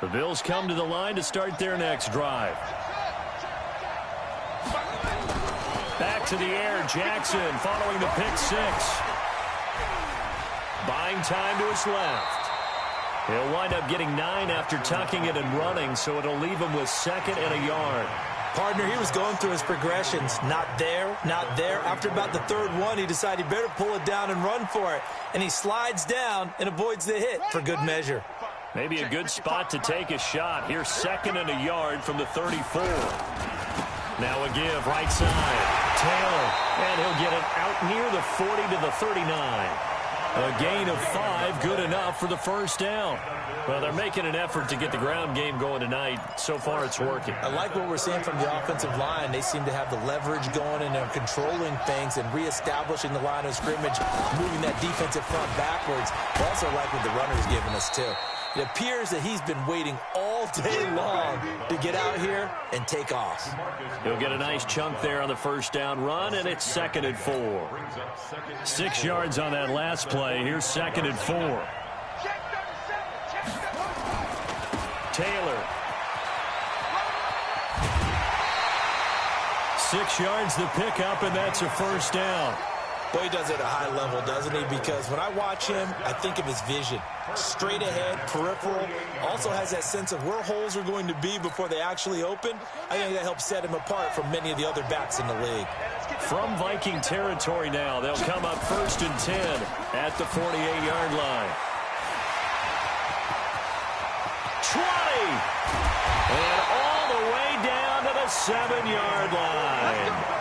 The Bills come to the line to start their next drive. Back to the air, Jackson following the pick six. Buying time to his left. He'll wind up getting 9 after tucking it and running, so it'll leave him with 2nd and a yard. Partner, he was going through his progressions. Not there, not there. After about the 3rd one, he decided he better pull it down and run for it. And he slides down and avoids the hit for good measure. Maybe a good spot to take a shot. Here's 2nd and a yard from the 34. Now a give, right side. Taylor, and he'll get it out near the 40 to the 39. A gain of 5, good enough for the first down. Well, they're making an effort to get the ground game going tonight. So far, it's working. I like what we're seeing from the offensive line. They seem to have the leverage going, and they're controlling things and reestablishing the line of scrimmage, moving that defensive front backwards. I also like what the runner's giving us, too. It appears that he's been waiting all day long to get out here and take off. He'll get a nice chunk there on the first down run, and it's 2nd and 4. 6 yards on that last play. Here's 2nd and 4. Taylor. 6 yards the pickup, and that's a first down. Boy, he does it at a high level, doesn't he? Because when I watch him, I think of his vision. Straight ahead, peripheral. Also has that sense of where holes are going to be before they actually open. I think that helps set him apart from many of the other backs in the league. From Viking territory now, they'll come up 1st and 10 at the 48-yard line. 20! And all the way down to the 7-yard line.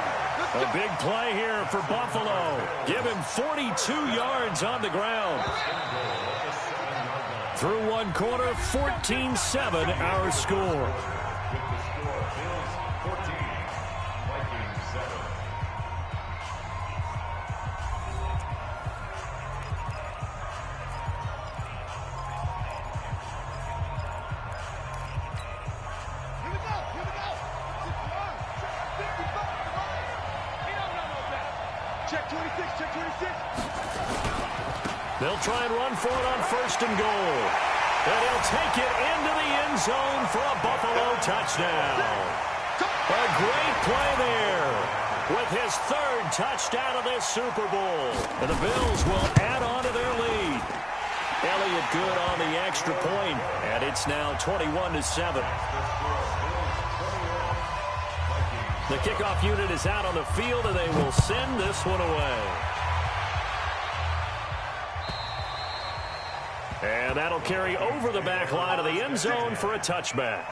A big play here for Buffalo. Give him 42 yards on the ground. Through one quarter, 14-7 our score. They'll try and run for it on 1st and goal. And he'll take it into the end zone for a Buffalo touchdown. A great play there with his 3rd touchdown of this Super Bowl. And the Bills will add on to their lead. Elliott good on the extra point, and it's now 21-7. The kickoff unit is out on the field, and they will send this one away. And that'll carry over the back line of the end zone for a touchback.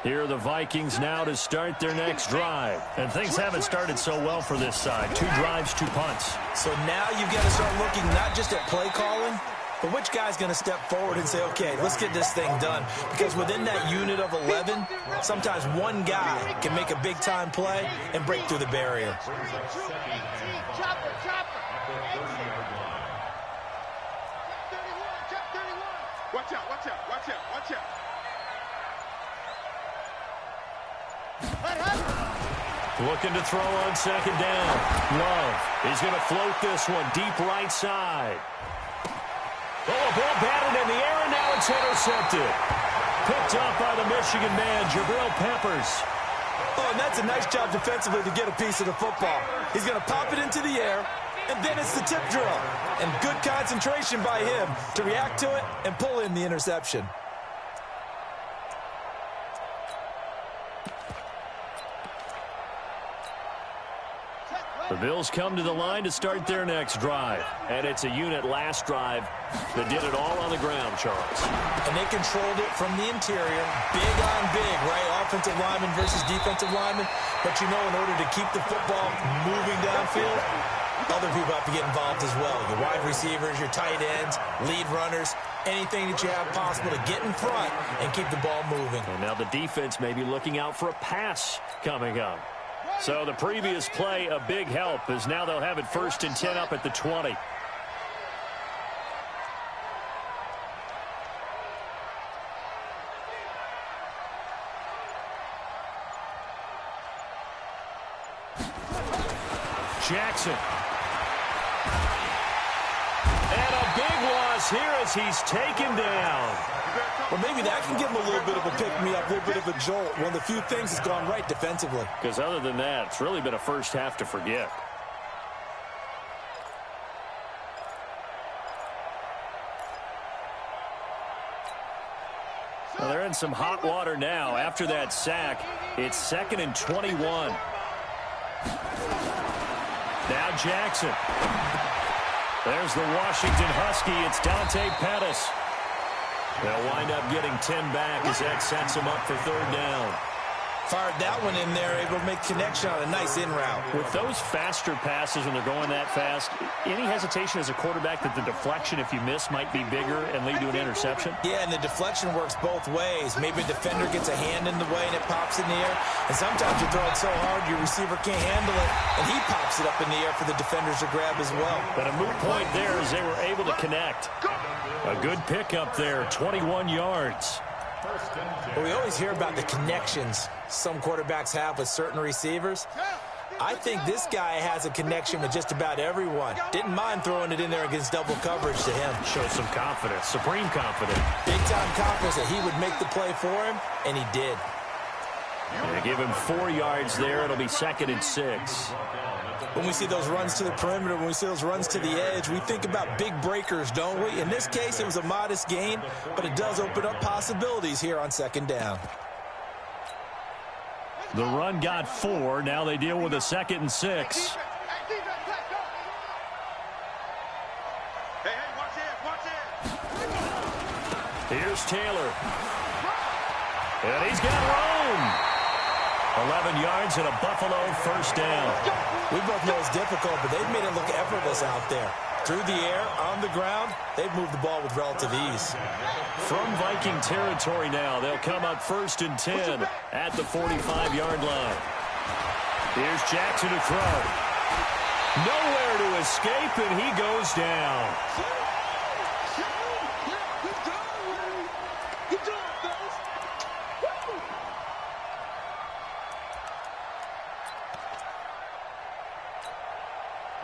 Here are the Vikings now to start their next drive. And things haven't started so well for this side. 2 drives, 2 punts. So now you've got to start looking not just at play calling, but which guy's going to step forward and say, okay, let's get this thing done. Because within that unit of 11, sometimes one guy can make a big-time play and break through the barrier. Watch out, watch out, watch out, watch out. Looking to throw on 2nd down. Love is going to float this one deep right side. Oh, a ball batted in the air, and now it's intercepted. Picked up by the Michigan man, Jabril Peppers. Oh, and that's a nice job defensively to get a piece of the football. He's going to pop it into the air, and then it's the tip drill. And good concentration by him to react to it and pull in the interception. The Bills come to the line to start their next drive. And it's a unit last drive that did it all on the ground, Charles. And they controlled it from the interior. Big on big, right? Offensive lineman versus defensive lineman. But you know, in order to keep the football moving downfield, other people have to get involved as well. Your wide receivers, your tight ends, lead runners. anything that you have possible to get in front and keep the ball moving. And now the defense may be looking out for a pass coming up. So the previous play, a big help, as now they'll have it 1st and 10 up at the 20. Jackson. And a big loss here as he's taken down. Well, maybe that can give him a little bit of a pick-me-up, a little bit of a jolt. One of the few things that's gone right defensively. Because other than that, it's really been a first half to forget. Well, they're in some hot water now. After that sack, it's 2nd and 21. Now Jackson. There's the Washington Husky. It's Dante Pettis. They'll wind up getting 10 back as that sets them up for 3rd down. Fired that one in there, able to make connection on a nice in route. With those faster passes when they're going that fast, any hesitation as a quarterback that the deflection, if you miss, might be bigger and lead to an interception? Yeah, and the deflection works both ways. Maybe a defender gets a hand in the way and it pops in the air. And sometimes you throw it so hard your receiver can't handle it, and he pops it up in the air for the defenders to grab as well. But a moot point there as they were able to connect. A good pickup there, 21 yards. Well, we always hear about the connections some quarterbacks have with certain receivers. I think this guy has a connection with just about everyone. Didn't mind throwing it in there against double coverage to him. Shows some confidence, supreme confidence. Big-time confidence that he would make the play for him, and he did. They give him 4 yards there. It'll be 2nd and 6. When we see those runs to the perimeter, when we see those runs to the edge, we think about big breakers, don't we? In this case, it was a modest gain, but it does open up possibilities here on 2nd down. The run got 4. Now they deal with a 2nd and 6. Hey, watch it. Here's Taylor. And he's got room. 11 yards and a Buffalo 1st down. We both know it's difficult, but they've made it look effortless out there. Through the air, on the ground, they've moved the ball with relative ease. From Viking territory now, they'll come up 1st and 10 at the 45-yard line. Here's Jackson to throw. Nowhere to escape, and he goes down.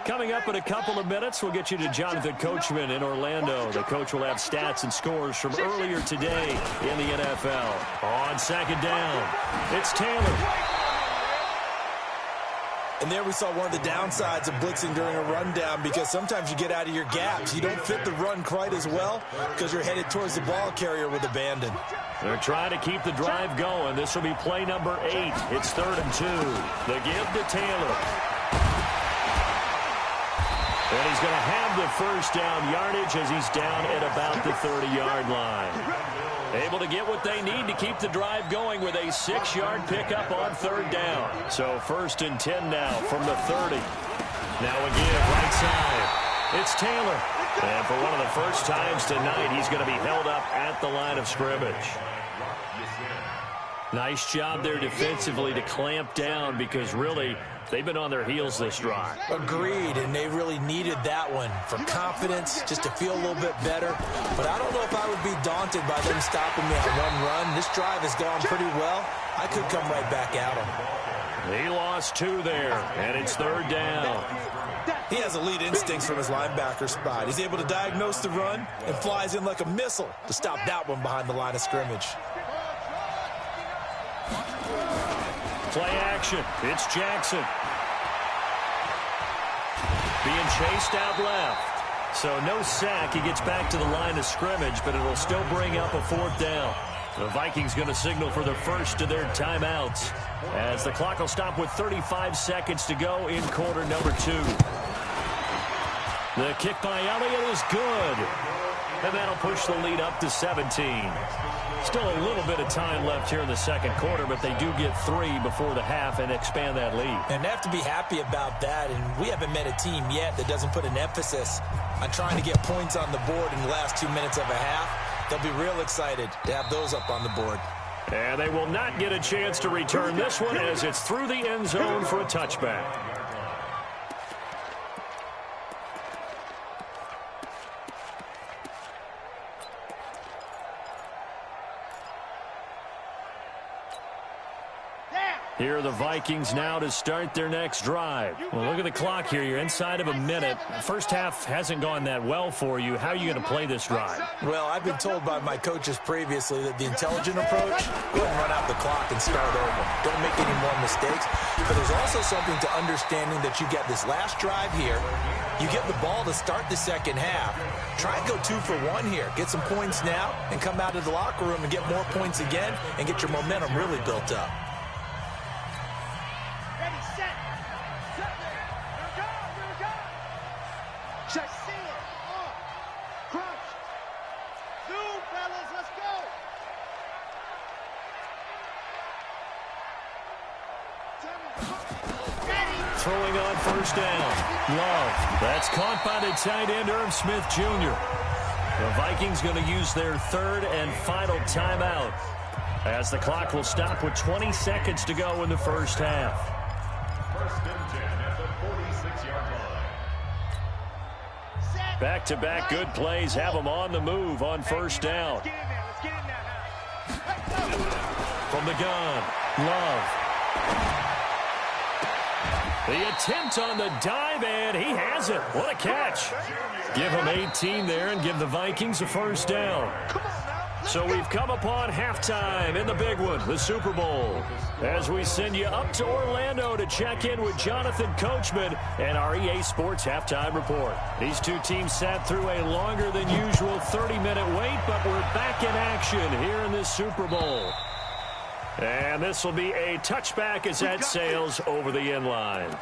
Coming up in a couple of minutes, we'll get you to Jonathan Coachman in Orlando. The coach will have stats and scores from earlier today in the NFL. On 2nd down, it's Taylor. And there we saw one of the downsides of blitzing during a rundown, because sometimes you get out of your gaps. You don't fit the run quite as well because you're headed towards the ball carrier with abandon. They're trying to keep the drive going. This will be play number 8. It's 3rd and 2. The give to Taylor. And he's going to have the 1st down yardage as he's down at about the 30-yard line. Able to get what they need to keep the drive going with a 6-yard pickup on 3rd down. So 1st and 10 now from the 30. Now a give right side. It's Taylor. And for one of the first times tonight, he's going to be held up at the line of scrimmage. Nice job there defensively to clamp down, because really they've been on their heels this drive. Agreed, and they really needed that one for confidence, just to feel a little bit better. But I don't know if I would be daunted by them stopping me on one run. This drive has gone pretty well. I could come right back at them. He lost 2 there, and it's 3rd down. He has elite instincts from his linebacker spot. He's able to diagnose the run and flies in like a missile to stop that one behind the line of scrimmage. Play action. It's Jackson. Being chased out left. So no sack. He gets back to the line of scrimmage, but it'll still bring up a 4th down. The Vikings going to signal for the first of their timeouts, as the clock will stop with 35 seconds to go in quarter number 2. The kick by Elliott is good. And that'll push the lead up to 17. Still a little bit of time left here in the 2nd quarter, but they do get 3 before the half and expand that lead. And they have to be happy about that, and we haven't met a team yet that doesn't put an emphasis on trying to get points on the board in the last 2 minutes of a half. They'll be real excited to have those up on the board. And they will not get a chance to return this one as it's through the end zone for a touchback. Here are the Vikings now to start their next drive. Well, look at the clock here. You're inside of a minute. First half hasn't gone that well for you. How are you going to play this drive? Well, I've been told by my coaches previously that the intelligent approach, go ahead and run out the clock and start over. Don't make any more mistakes. But there's also something to understanding that you get this last drive here. You get the ball to start the second half. Try and go 2 for 1 here. Get some points now and come out of the locker room and get more points again and get your momentum really built up. Check. See it. Crunch. Zoom, fellas. Let's go. Throwing on first down. Love. That's caught by the tight end, Irv Smith Jr. The Vikings going to use their third and final timeout as the clock will stop with 20 seconds to go in the first half. First and 10 at the 46-yard line. Back-to-back good plays have them on the move on first down. From the gun, Love. The attempt on the dive, and he has it. What a catch. Give him 18 there and give the Vikings a first down. So we've come upon halftime in the big one, the Super Bowl, as we send you up to Orlando to check in with Jonathan Coachman and our EA Sports Halftime Report. These two teams sat through a longer than usual 30-minute wait, but we're back in action here in this Super Bowl. And this will be a touchback as that sails over the end line.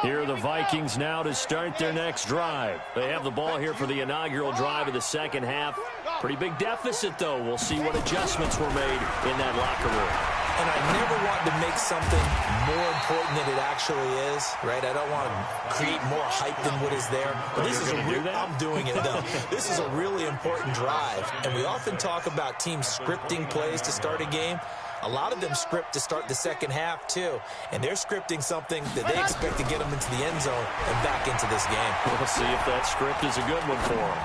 Here are the Vikings now to start their next drive. They have the ball here for the inaugural drive of the second half. Pretty big deficit, though. We'll see what adjustments were made in that locker room. And I never want to make something more important than it actually is, right? I don't want to create more hype than what is there. But this is I'm doing it, though. This is a really important drive. And we often talk about teams scripting plays to start a game. A lot of them script to start the second half, too. And they're scripting something that they expect to get them into the end zone and back into this game. We'll see if that script is a good one for them.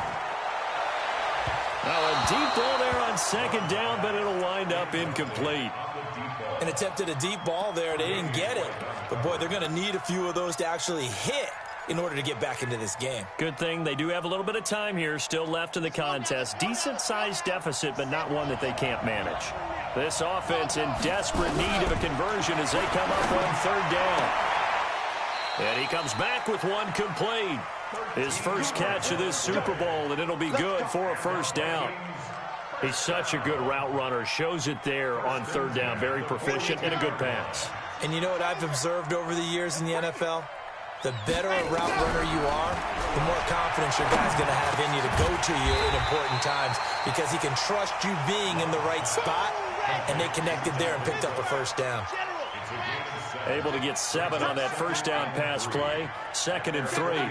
Now a deep ball there on second down, but it'll wind up incomplete. And attempted a deep ball there. They didn't get it. But, boy, they're going to need a few of those to actually hit in order to get back into this game. Good thing they do have a little bit of time here still left in the contest. Decent-sized deficit, but not one that they can't manage. This offense in desperate need of a conversion as they come up on third down. And he comes back with one complete. His first catch of this Super Bowl, and it'll be good for a first down. He's such a good route runner. Shows it there on third down. Very proficient and a good pass. And you know what I've observed over the years in the NFL? The better a route runner you are, the more confidence your guy's going to have in you to go to you in important times because he can trust you being in the right spot, and they connected there and picked up a first down. Able to get 7 on that first down pass play. 2nd and 3.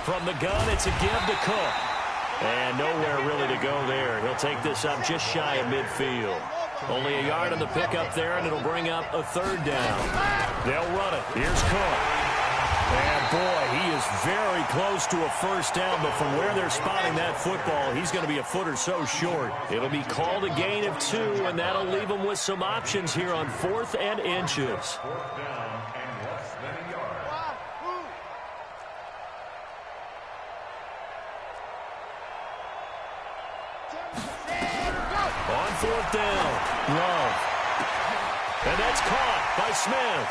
From the gun, it's a give to Cook. And nowhere really to go there. He'll take this up just shy of midfield. Only a yard on the pickup there, and it'll bring up a third down. They'll run it. Here's Cook. And, boy, he is very close to a first down, but from where they're spotting that football, he's going to be a foot or so short. It'll be called a gain of 2, and that'll leave them with some options here on 4th and inches. On 4th down, Love. And that's caught by Smith.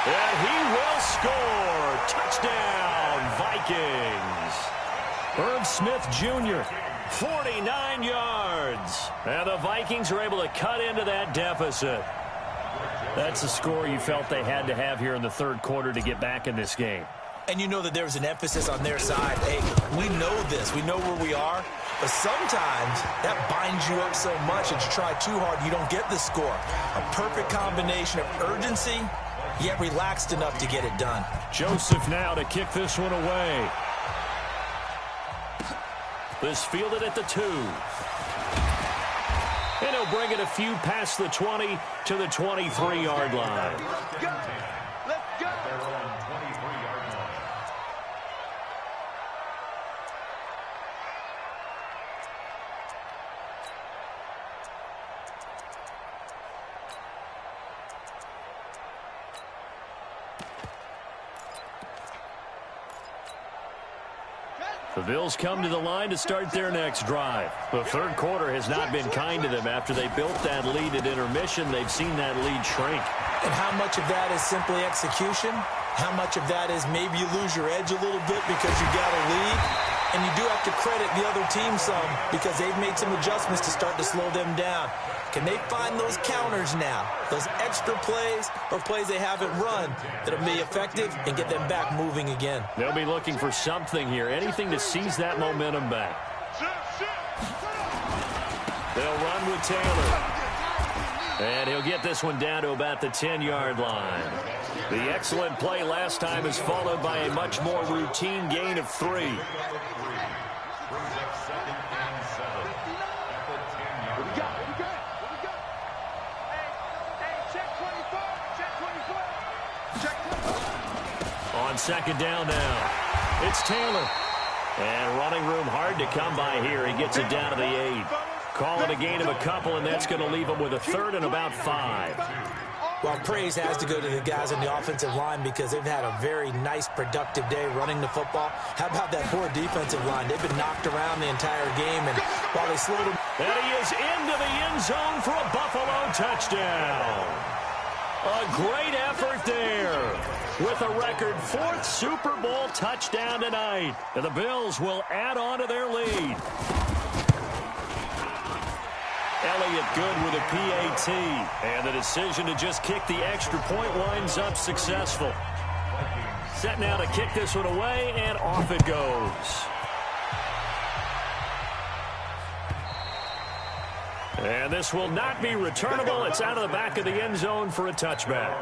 And he will score. Touchdown, Vikings. Irv Smith Jr., 49 yards. And the Vikings are able to cut into that deficit. That's a score you felt they had to have here in the third quarter to get back in this game. And you know that there's an emphasis on their side. Hey, we know this. We know where we are. But sometimes that binds you up so much that you try too hard, you don't get the score. A perfect combination of urgency yet relaxed enough to get it done. Joseph now to kick this one away. This fielded at the 2. And he'll bring it a few past the 20 to the 23-yard line. Let's go. Their own 23-yard line. The Bills come to the line to start their next drive. The third quarter has not been kind to them. After they built that lead at intermission, they've seen that lead shrink. And how much of that is simply execution? How much of that is maybe you lose your edge a little bit because you got a lead? And you do have to credit the other team some because they've made some adjustments to start to slow them down. Can they find those counters now, those extra plays or plays they haven't run that'll be effective and get them back moving again? They'll be looking for something here, anything to seize that momentum back. They'll run with Taylor. And he'll get this one down to about the 10-yard line. The excellent play last time is followed by a much more routine gain of 3. On second down now, it's Taylor. And running room hard to come by here. He gets it down to the 8. Call it a gain of a couple, and that's going to leave him with a third and about 5. Well, praise has to go to the guys on the offensive line because they've had a very nice, productive day running the football. How about that poor defensive line? They've been knocked around the entire game, and while they slowed him... And he is into the end zone for a Buffalo touchdown. A great effort there with a record 4th Super Bowl touchdown tonight. And the Bills will add on to their lead. Elliott good with a PAT. And the decision to just kick the extra point winds up successful. Set now to kick this one away, and off it goes. And this will not be returnable. It's out of the back of the end zone for a touchback.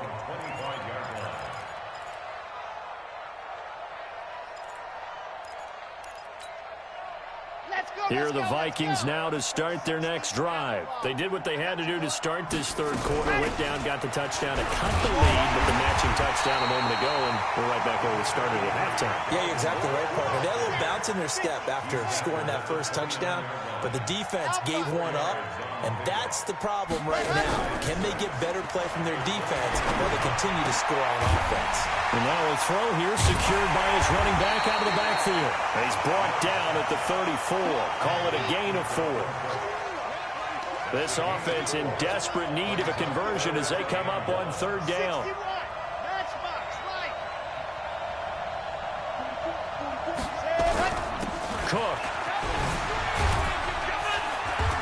Here are the Vikings now to start their next drive. They did what they had to do to start this third quarter. Went down, got the touchdown to cut the lead with the matching touchdown a moment ago, and we're right back where we started at halftime. Yeah, you're exactly right, partner. They had a little bounce in their step after scoring that first touchdown, but the defense gave one up, and that's the problem right now. Can they get better play from their defense while they continue to score on offense? And now a throw here secured by his running back out of the backfield. And he's brought down at the 34. Call it a gain of 4. This offense in desperate need of a conversion as they come up on third down. Cook.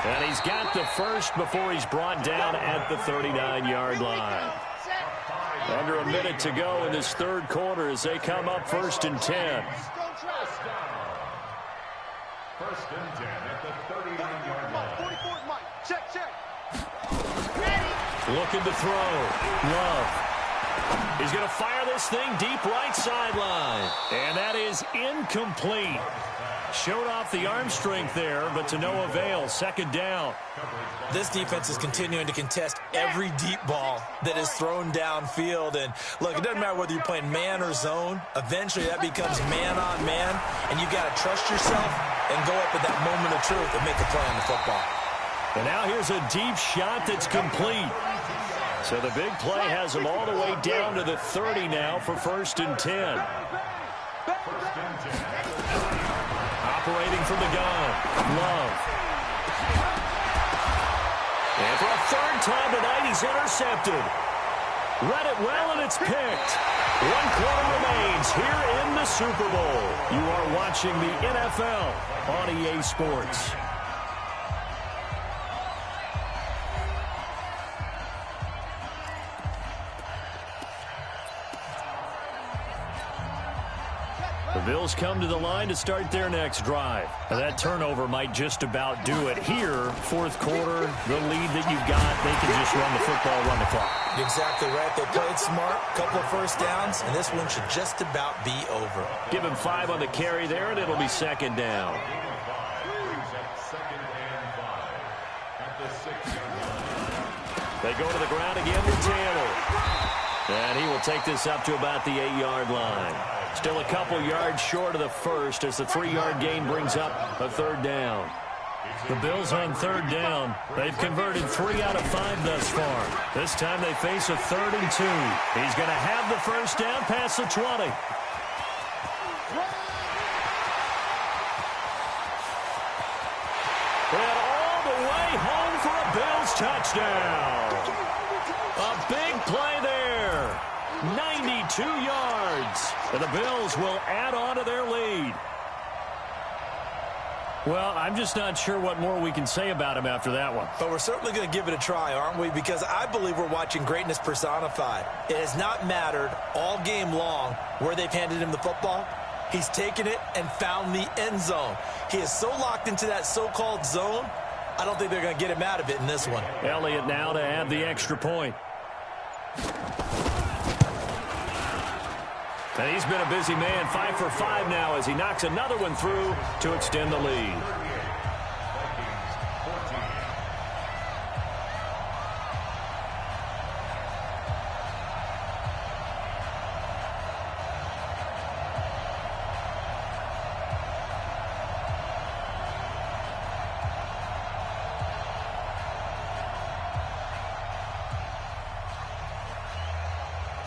And he's got the first before he's brought down at the 39-yard line. Under a minute to go in this third quarter as they come up 1st and 10. First and 10 at the 39-yard line. Looking to throw. Love. He's going to fire this thing deep right sideline. And that is incomplete. Showed off the arm strength there, but to no avail. Second down. This defense is continuing to contest every deep ball that is thrown downfield. And, look, it doesn't matter whether you're playing man or zone. Eventually, that becomes man-on-man, and you've got to trust yourself and go up at that moment of truth and make a play on the football. And now here's a deep shot that's complete. So the big play has them all the way down to the 30 now for 1st and 10. Operating from the gun. Love. And for a third time tonight, he's intercepted. Read it well, and it's picked. 1 quarter remains here in the Super Bowl. You are watching the NFL on EA Sports. The Bills come to the line to start their next drive. Now, that turnover might just about do it here. Fourth quarter, the lead that you've got, they can just run the football, run the clock. Exactly right. They played smart, couple of first downs, and this one should just about be over. Give him 5 on the carry there, and it'll be second down. They go to the ground again with Taylor. And he will take this up to about the 8-yard line. Still a couple yards short of the first as the 3-yard gain brings up a third down. The Bills on third down. They've converted 3 out of 5 thus far. This time they face a 3rd and 2. He's going to have the first down past the 20. And all the way home for a Bills touchdown. A big play there. 92 yards. And the Bills will add on to their lead. Well, I'm just not sure what more we can say about him after that one. But we're certainly going to give it a try, aren't we? Because I believe we're watching greatness personified. It has not mattered all game long where they've handed him the football. He's taken it and found the end zone. He is so locked into that so-called zone, I don't think they're going to get him out of it in this one. Elliott now to add the extra point. And he's been a busy man, 5 for 5 now as he knocks another one through to extend the lead.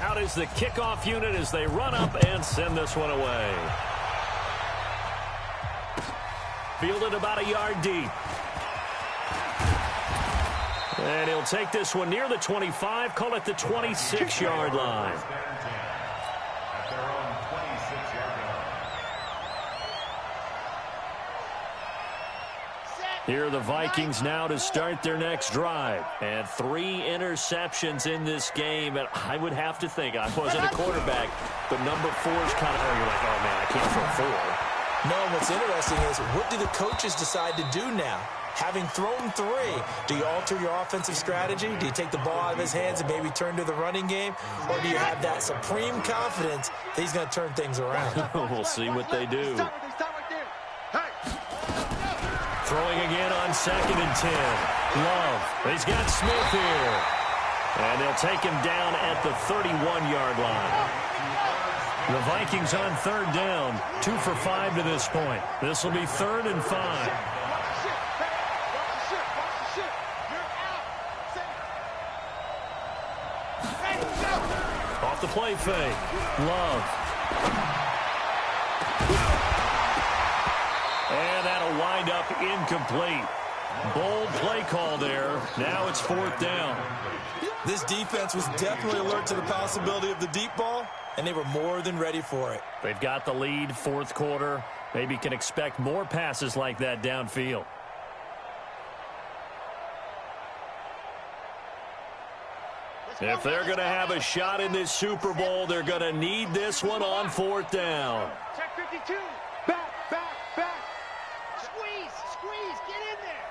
Out is the kickoff unit as they run up and send this one away. Fielded about a yard deep. And he'll take this one near the 25, call it the 26-yard line. Here are the Vikings now to start their next drive. And 3 interceptions in this game. And I would have to think, I wasn't a quarterback, but number 4 is kind of, you're like, oh, man, I can't throw 4. No, what's interesting is what do the coaches decide to do now? Having thrown 3, do you alter your offensive strategy? Do you take the ball out of his hands and maybe turn to the running game? Or do you have that supreme confidence that he's going to turn things around? We'll see what they do. Throwing again on 2nd and 10. Love. He's got Smith here. And they'll take him down at the 31-yard line. The Vikings on 3rd down. 2 for 5 to this point. This will be 3rd and 5. Off the play fake. Love. And that'll wind up incomplete. Bold play call there. Now it's 4th down. This defense was definitely alert to the possibility of the deep ball, and they were more than ready for it. They've got the lead, 4th quarter. Maybe can expect more passes like that downfield. If they're going to have a shot in this Super Bowl, they're going to need this one on 4th down. Check 52. Back. Squeeze, get in there.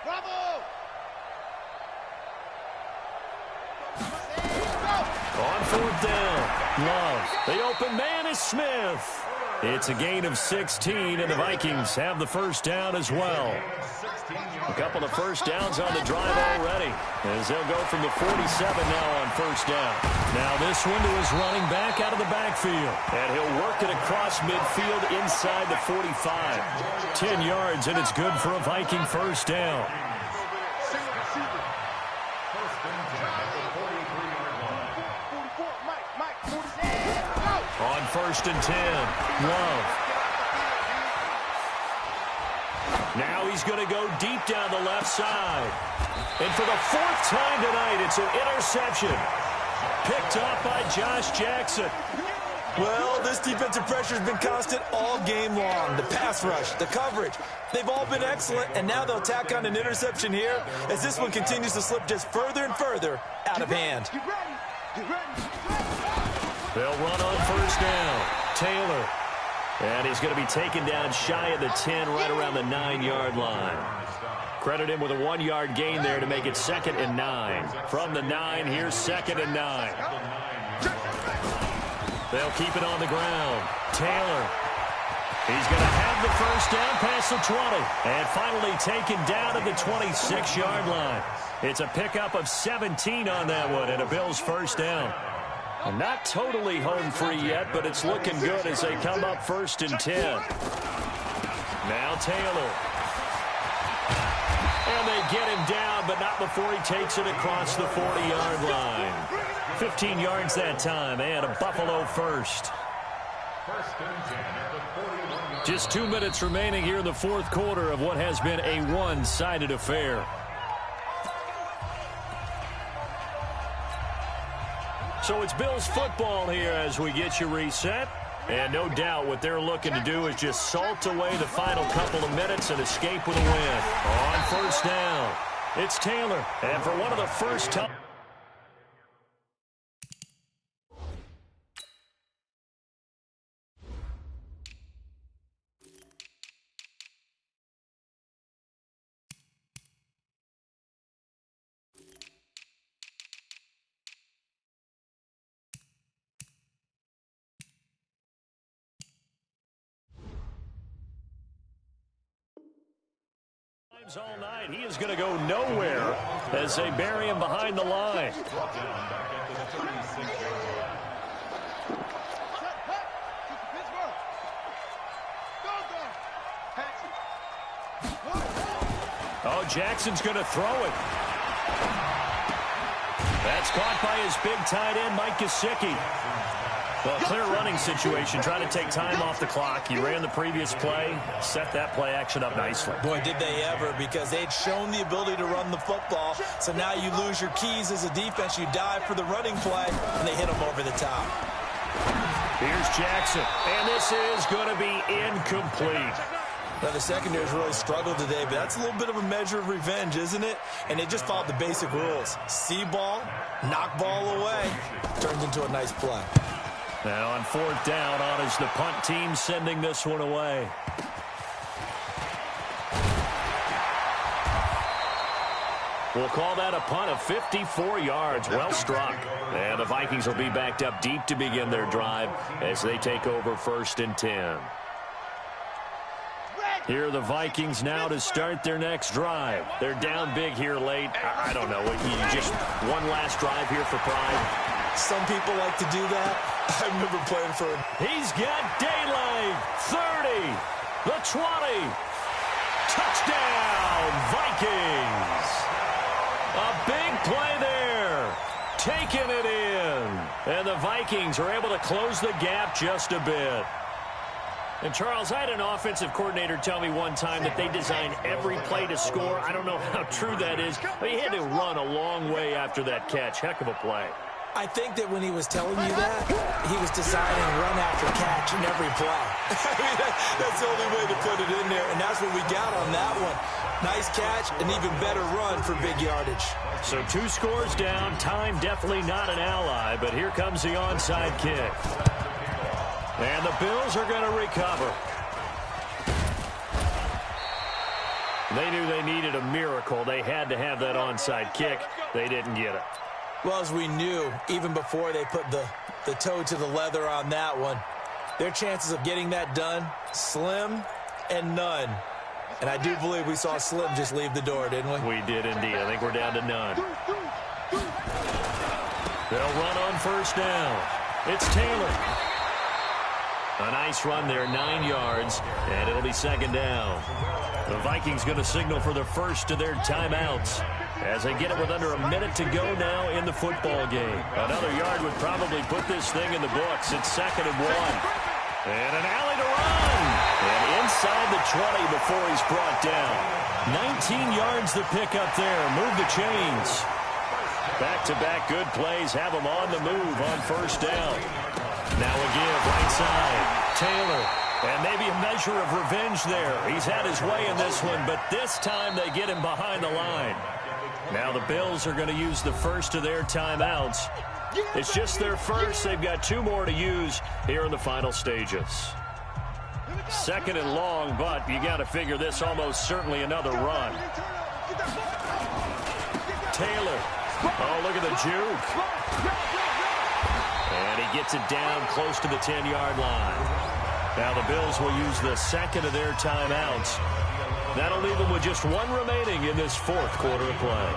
Bravo. On 4th down, Love. The open man is Smith. It's a gain of 16, and the Vikings have the first down as well. A couple of first downs on the drive already, as they'll go from the 47 now on first down. Now this one to his running back out of the backfield, and he'll work it across midfield inside the 45. 10 yards, and it's good for a Viking first down. On 1st and 10, Love. Now he's going to go deep down the left side. And for the 4th time tonight, it's an interception. Picked up by Josh Jackson. Well, this defensive pressure has been constant all game long. The pass rush, the coverage, they've all been excellent, and now they'll tack on an interception here as this one continues to slip just further and further out of hand. They'll run on first down. Taylor. And he's going to be taken down shy of the 10, right around the 9-yard line. Credit him with a 1-yard gain there to make it 2nd and 9. From the 9, here's 2nd and 9. They'll keep it on the ground. Taylor. He's going to have the first down past the 20. And finally taken down at the 26-yard line. It's a pickup of 17 on that one and a Bills first down. Not totally home free yet, but it's looking good as they come up 1st and 10. Now Taylor. And they get him down, but not before he takes it across the 40-yard line. 15 yards that time, and a Buffalo first. Just 2 minutes remaining here in the fourth quarter of what has been a one-sided affair. So it's Bills football here as we get you reset. And no doubt what they're looking to do is just salt away the final couple of minutes and escape with a win. On first down, it's Taylor. And for one of the first times. All night. He is going to go nowhere as they bury him behind the line. Oh, Jackson's going to throw it. That's caught by his big tight end, Mike Gesicki. Well, clear running situation, trying to take time off the clock. He ran the previous play, set that play action up nicely. Boy, did they ever, because they'd shown the ability to run the football. So now you lose your keys as a defense. You dive for the running play, and they hit him over the top. Here's Jackson, and this is going to be incomplete. Now, the secondary's really struggled today, but that's a little bit of a measure of revenge, isn't it? And they just followed the basic rules. See ball, knock ball away, turns into a nice play. Now on fourth down, on is the punt team sending this one away. We'll call that a punt of 54 yards. Well struck. And the Vikings will be backed up deep to begin their drive as they take over 1st and 10. Here are the Vikings now to start their next drive. They're down big here late. I don't know. Just one last drive here for pride. Some people like to do that. I remember playing for him. He's got daylight. 30. The 20. Touchdown, Vikings. A big play there. Taking it in. And the Vikings are able to close the gap just a bit. And, Charles, I had an offensive coordinator tell me one time that they design every play to score. I don't know how true that is, but he had to run a long way after that catch. Heck of a play. I think that when he was telling you that, he was designing run after catch in every play. I mean, that's the only way to put it in there, and that's what we got on that one. Nice catch, an even better run for big yardage. So 2 scores down, time definitely not an ally, but here comes the onside kick. And the Bills are going to recover. They knew they needed a miracle. They had to have that onside kick. They didn't get it. Well, as we knew, even before they put the toe to the leather on that one, their chances of getting that done, slim and none. And I do believe we saw Slim just leave the door, didn't we? We did indeed. I think we're down to none. They'll run on first down. It's Taylor. A nice run there, 9 yards, and it'll be 2nd down. The Vikings going to signal for the first of their timeouts as they get it with under a minute to go now in the football game. Another yard would probably put this thing in the books. It's 2nd and 1. And an alley to run. And inside the 20 before he's brought down. 19 yards the pick up there. Move the chains. Back-to-back good plays have him on the move on first down. Now a give right side. Taylor. And maybe a measure of revenge there. He's had his way in this one, but this time they get him behind the line. Now the Bills are going to use the first of their timeouts It's just their first. They've got 2 more to use here in the final stages. 2nd and long, but you got to figure this almost certainly another run. Taylor. Oh, look at the juke. And he gets it down close to the 10-yard line. Now the Bills will use the 2nd of their timeouts. That'll leave them with just 1 remaining in this 4th quarter of play.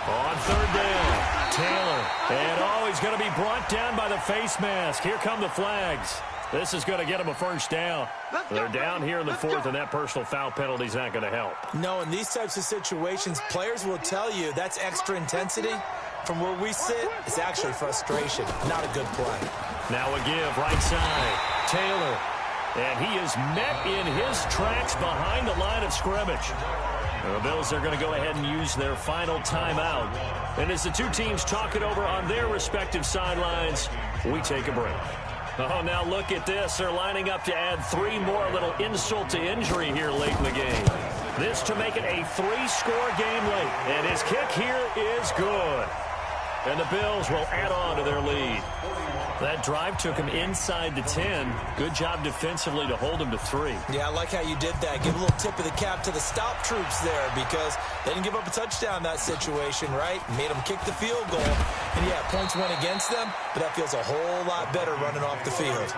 On 3rd down, Taylor. And, oh, he's going to be brought down by the face mask. Here come the flags. This is going to get them a 1st down. They're down here in the 4th, and that personal foul penalty is not going to help. No, in these types of situations, players will tell you that's extra intensity. From where we sit, it's actually frustration, not a good play. Now a give, right side, Taylor. And he is met in his tracks behind the line of scrimmage. The Bills are going to go ahead and use their final timeout. And as the 2 teams talk it over on their respective sidelines, we take a break. Oh, now look at this. They're lining up to add 3 more, a little insult to injury here late in the game. This to make it a 3-score game late. And his kick here is good. And the Bills will add on to their lead. That drive took him inside the 10. Good job defensively to hold him to 3. Yeah, I like how you did that. Give a little tip of the cap to the stop troops there because they didn't give up a touchdown in that situation, right? Made them kick the field goal. And, yeah, points went against them, but that feels a whole lot better running off the field.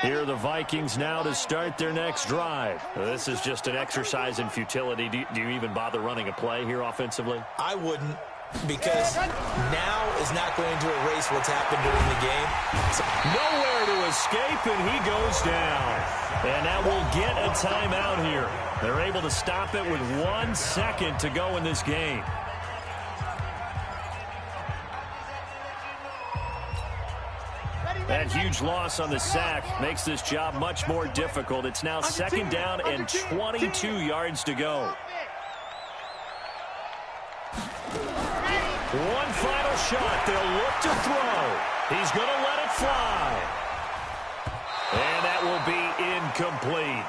Here are the Vikings now to start their next drive. This is just an exercise in futility. Do you even bother running a play here offensively? I wouldn't, because now is not going to erase what's happened during the game. So nowhere to escape, and he goes down. And now we'll get a timeout here. They're able to stop it with 1 second to go in this game. That huge loss on the sack makes this job much more difficult. It's now 2nd down and 22 yards to go. One final shot. They'll look to throw. He's going to let it fly. And that will be incomplete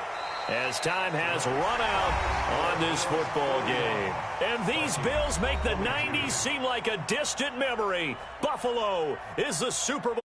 as time has run out on this football game. And these Bills make the 90s seem like a distant memory. Buffalo is the Super Bowl